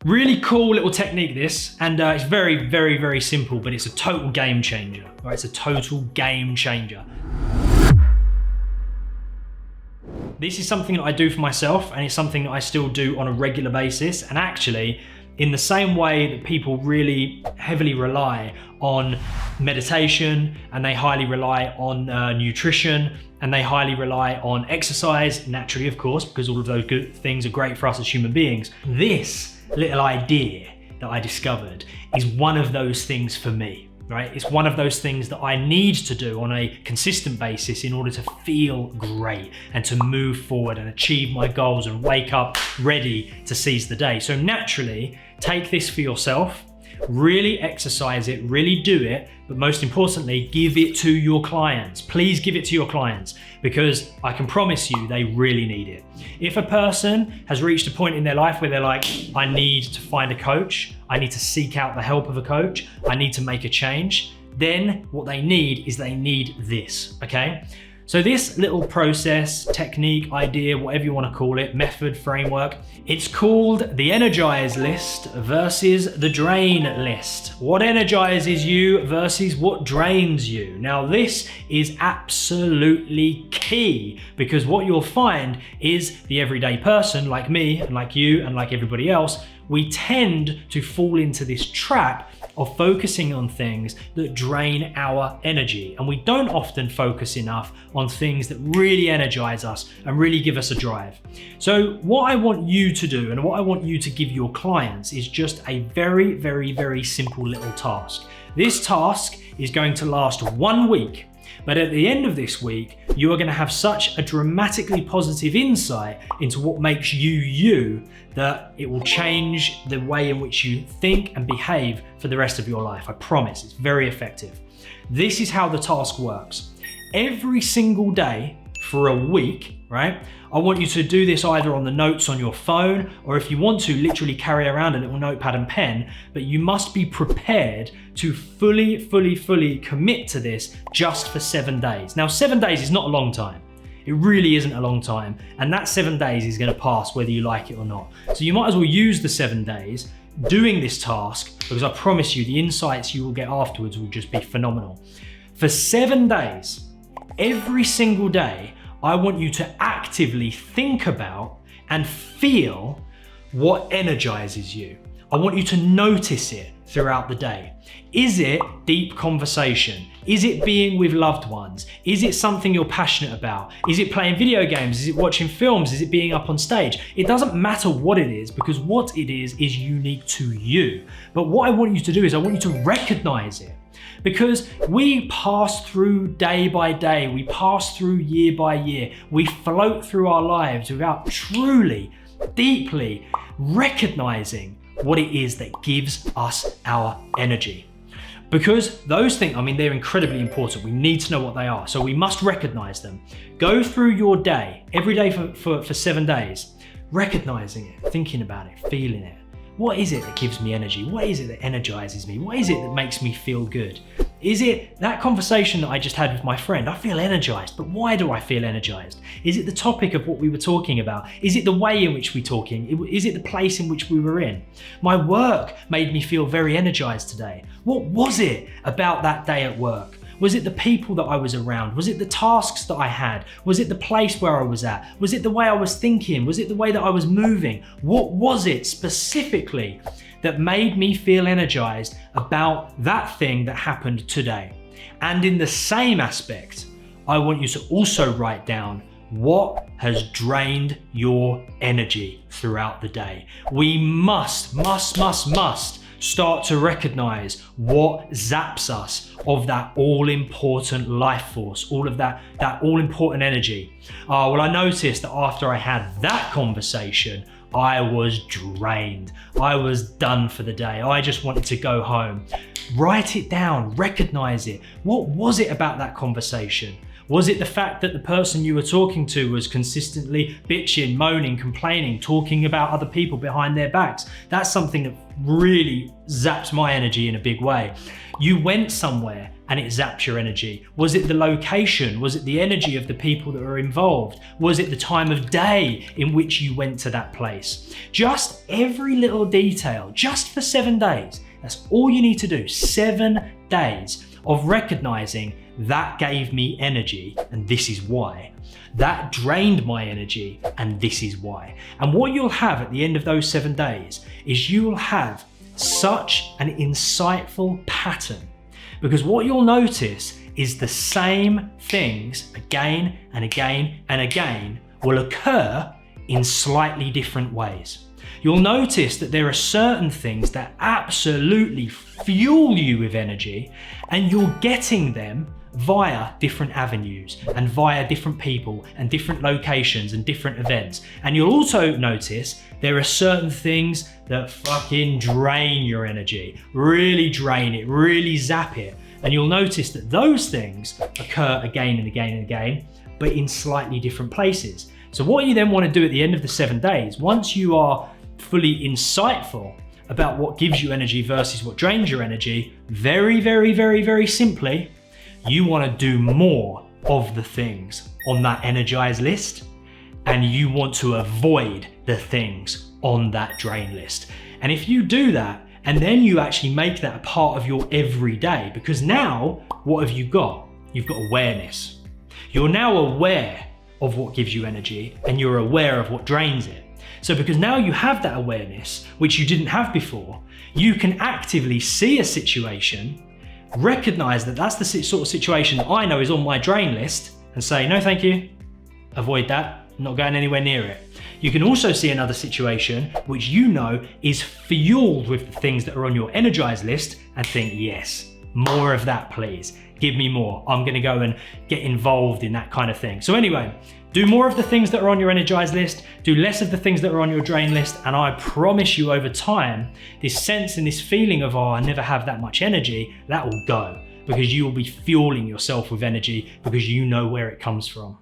Really cool little technique this, and it's very, very, very simple, but it's a total game changer, right? It's a total game changer. This is something that I do for myself, and it's something that I still do on a regular basis. And actually, in the same way that people really heavily rely on meditation, and they highly rely on nutrition, and they highly rely on exercise, naturally, of course, because all of those good things are great for us as human beings. This little idea that I discovered is one of those things for me. Right? It's one of those things that I need to do on a consistent basis in order to feel great and to move forward and achieve my goals and wake up ready to seize the day. So naturally, take this for yourself, really exercise it, really do it, but most importantly, give it to your clients. Please give it to your clients, because I can promise you they really need it. If a person has reached a point in their life where they're like, I need to find a coach, I need to seek out the help of a coach, I need to make a change, then what they need is they need this, okay? So this little process, technique, idea, whatever you want to call it, method, framework, it's called the energize list versus the drain list. What energizes you versus what drains you. Now this is absolutely key, because what you'll find is the everyday person like me and like you and like everybody else, we tend to fall into this trap of focusing on things that drain our energy. And we don't often focus enough on things that really energize us and really give us a drive. So what I want you to do and what I want you to give your clients is just a very, very, very simple little task. This task is going to last 1 week. But at the end of this week, you are going to have such a dramatically positive insight into what makes you you that it will change the way in which you think and behave for the rest of your life. I promise, it's very effective. This is how the task works. Every single day for a week, right? I want you to do this either on the notes on your phone, or if you want to, literally carry around a little notepad and pen, but you must be prepared to fully commit to this just for 7 days. Now, 7 days is not a long time. It really isn't a long time. And that 7 days is gonna pass whether you like it or not. So you might as well use the 7 days doing this task, because I promise you the insights you will get afterwards will just be phenomenal. For 7 days, every single day, I want you to actively think about and feel what energizes you. I want you to notice it throughout the day. Is it deep conversation? Is it being with loved ones? Is it something you're passionate about? Is it playing video games? Is it watching films? Is it being up on stage? It doesn't matter what it is, because what it is unique to you. But what I want you to do is I want you to recognize it. Because we pass through day by day, we pass through year by year, we float through our lives without truly, deeply recognizing what it is that gives us our energy. Because those things, I mean, they're incredibly important. We need to know what they are. So we must recognize them. Go through your day, every day for 7 days, recognizing it, thinking about it, feeling it. What is it that gives me energy? What is it that energizes me? What is it that makes me feel good? Is it that conversation that I just had with my friend? I feel energized, but why do I feel energized? Is it the topic of what we were talking about? Is it the way in which we're talking? Is it the place in which we were in? My work made me feel very energized today. What was it about that day at work? Was it the people that I was around? Was it the tasks that I had? Was it the place where I was at? Was it the way I was thinking? Was it the way that I was moving? What was it specifically that made me feel energized about that thing that happened today? And in the same aspect, I want you to also write down what has drained your energy throughout the day. We must start to recognize what zaps us of that all-important life force, all of that all-important energy. Well, I noticed that after I had that conversation, I was drained. I was done for the day. I just wanted to go home. Write it down, recognize it. What was it about that conversation? Was it the fact that the person you were talking to was consistently bitching, moaning, complaining, talking about other people behind their backs? That's something that really zaps my energy in a big way. You went somewhere and it zaps your energy? Was it the location? Was it the energy of the people that were involved? Was it the time of day in which you went to that place? Just every little detail, just for 7 days. That's all you need to do. 7 days of recognizing that gave me energy, and this is why. That drained my energy, and this is why. And what you'll have at the end of those 7 days is you'll have such an insightful pattern, because what you'll notice is the same things again and again and again will occur in slightly different ways. You'll notice that there are certain things that absolutely fuel you with energy, and you're getting them via different avenues and via different people and different locations and different events. And you'll also notice there are certain things that fucking drain your energy, really drain it, really zap it. And you'll notice that those things occur again and again and again, but in slightly different places. So what you then want to do at the end of the 7 days, once you are fully insightful about what gives you energy versus what drains your energy, very, very, very, very simply, you want to do more of the things on that energize list, and you want to avoid the things on that drain list. And if you do that, and then you actually make that a part of your everyday, because now what have you got? You've got awareness. You're now aware of what gives you energy, and you're aware of what drains it. So because now you have that awareness, which you didn't have before, you can actively see a situation, recognize that that's the sort of situation that I know is on my drain list, and say, no, thank you, avoid that, I'm not going anywhere near it. You can also see another situation which you know is fueled with the things that are on your energize list, and think, yes, more of that, please. Give me more. I'm going to go and get involved in that kind of thing. So anyway, do more of the things that are on your energize list, do less of the things that are on your drain list, and I promise you over time, this sense and this feeling of, oh, I never have that much energy, that will go, because you will be fueling yourself with energy because you know where it comes from.